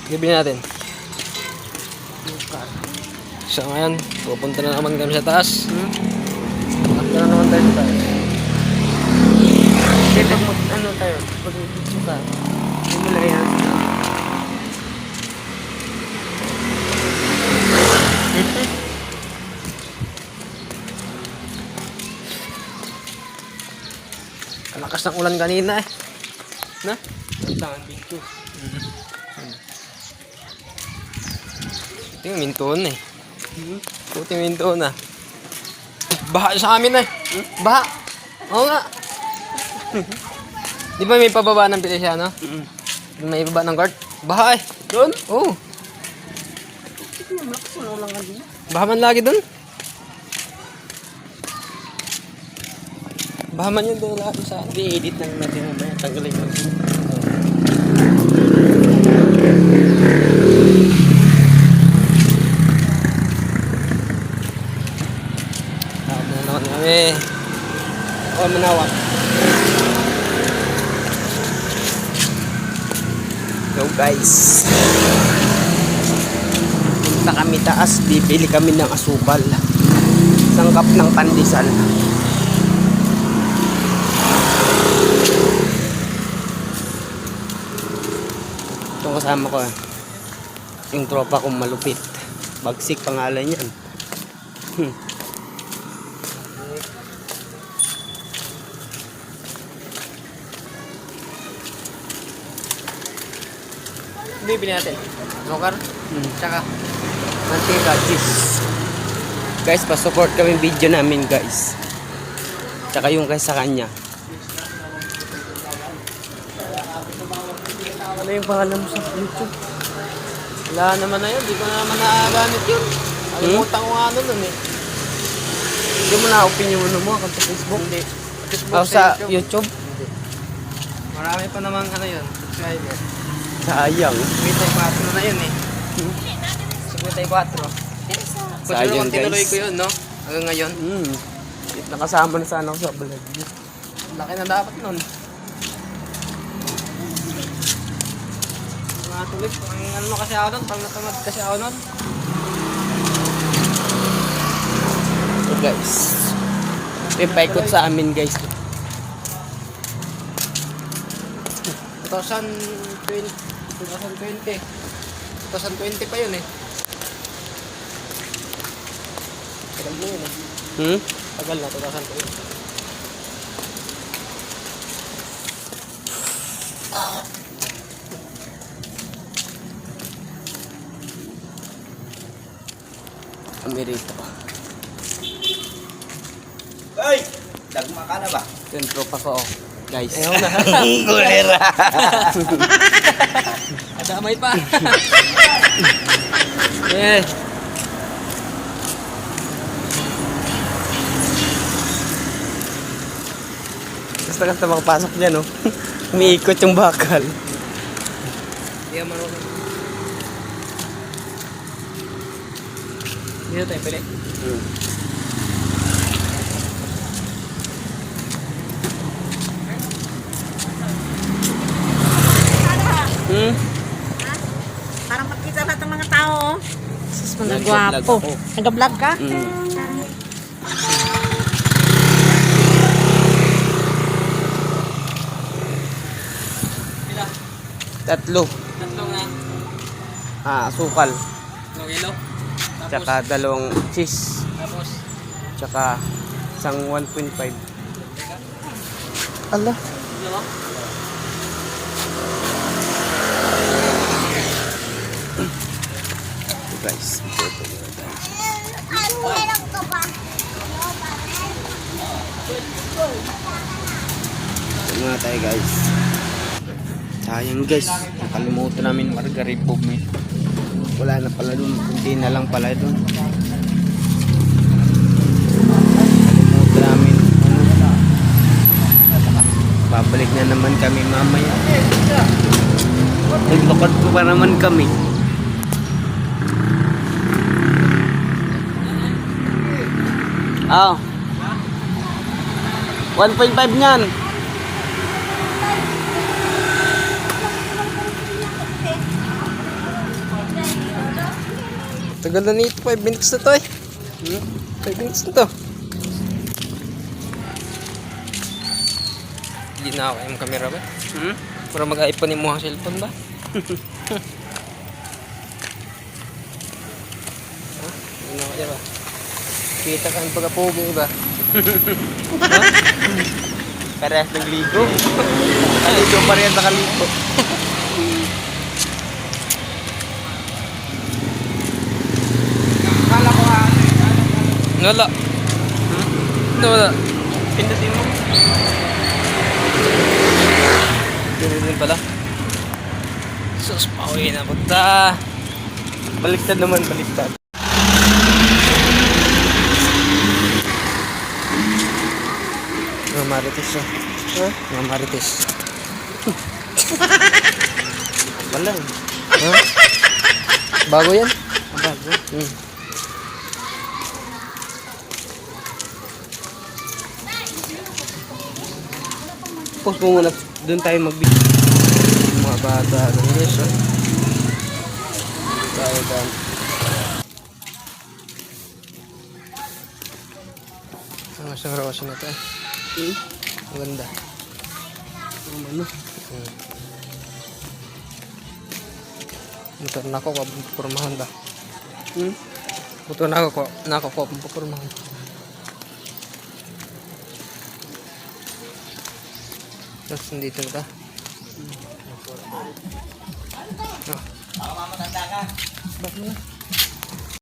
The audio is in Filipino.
Bibili natin. So ngayon, pupunta na naman kami sa taas. Pupunta na naman tayo sa taas. Hindi, ano tayo? Pag suka. Hindi mo lang yan. Ang lakas ng ulan kanina eh. Na? Tangan dito. Ito yung mintuon eh. Ito yung mintuon ah. Baha sa amin eh. Baha. Oo nga. Di ba may pababa ng Pilisiano? May ibaba ng guard? Baha eh. Doon? Oo. Malakas ang ulang kanina. Baha man lagi dun. Baha man yun doon lahat sa ano. Hindi, edit lang natin mamaya. Tanggalin mo. Tama na naman kami. O, manawak. So guys. Punta kami taas. Bibili kami ng asukal. Sangkap ng pandesal. Itong kasama ko yung tropa kong malupit. Bagsik pangalan yan. Bibili natin. Sukar. Tsaka. Mantika, cheese. Guys, pa-support kami video namin guys. Tsaka yung guys sa kanya. Ano yung pangalan mo sa YouTube? Wala naman na yun. Di ko na naman nagagamit yun. Alimutan ko nga ano nun eh. Hindi mo na opinion mo sa Facebook? Hindi. O sa YouTube? Marami pa naman ano yun. Subscriber. Sayang. 54 na yun eh. 54. Sayang Tinuloy guys. ko yun, no? Hanggang ngayon. Nakasama na sana ako sa vlog. Laki na dapat nun. Mga tulis, ang ano kasi ako nun, pag natamad kasi ako nun. So guys. May paikot sa amin guys. 2020 pa yun eh. Tagal na yun eh. Tagal na, 2020. Kami rito. Ay! Dagma ka na ba? Yung tropa ko. Guys. Ayaw na. Gulera. Adamay pa. Eh. Basta makapasok dyan, no? Umiikot yung bakal. Hindi ka marunong. Dito tayo pili. Parang magkita lahat ng mga tao. Sus, mga Nag-vlog gwapo. ako. Nag-vlog ka? Tatlo. Tatlong na. Asukal. 2 kilo. Tapos, Tsaka dalawang cheese. tapos, Tsaka isang 1.5. Allah. dalawa. Guys, ito muna tayo. Ito muna tayo guys. Sayang guys. Nakalimutan namin margarito may. Wala na pala dun. Hindi na lang pala dun. Nakalimutan namin. Babalik na naman kami mamaya. Naglakad ko pa naman kami. Oh. 1.5 niyan. Tagal na nito, 5 minutes na to eh. 5 minutes na to. Hindi na ako yung camera ba? Para mag-iPhone yung mga cellphone ba? Hindi na kaya ba? Kita ka ang pagkapogi ba? Parehas ng ligo. Kaligo pa rin nakaligo. Wala. Wala. Pindutin mo. Ganun din pala. Sus, pauwi na punta. Baliktad naman, baliktad. Mga marites siya. Mga marites. Wala. Ha? Bago yan? Bago. Post mo muna. Doon tayo mag-video. Mga bata lang guys, ha? Tayo dan. Ang isang rosy na ito eh. Ang ganda. Ano? Motor na ako, pupurmahan ba? Motor na ako, pupurmahan. Tapos nandito na ta. Baka mamatanda ka. Bakit mo na?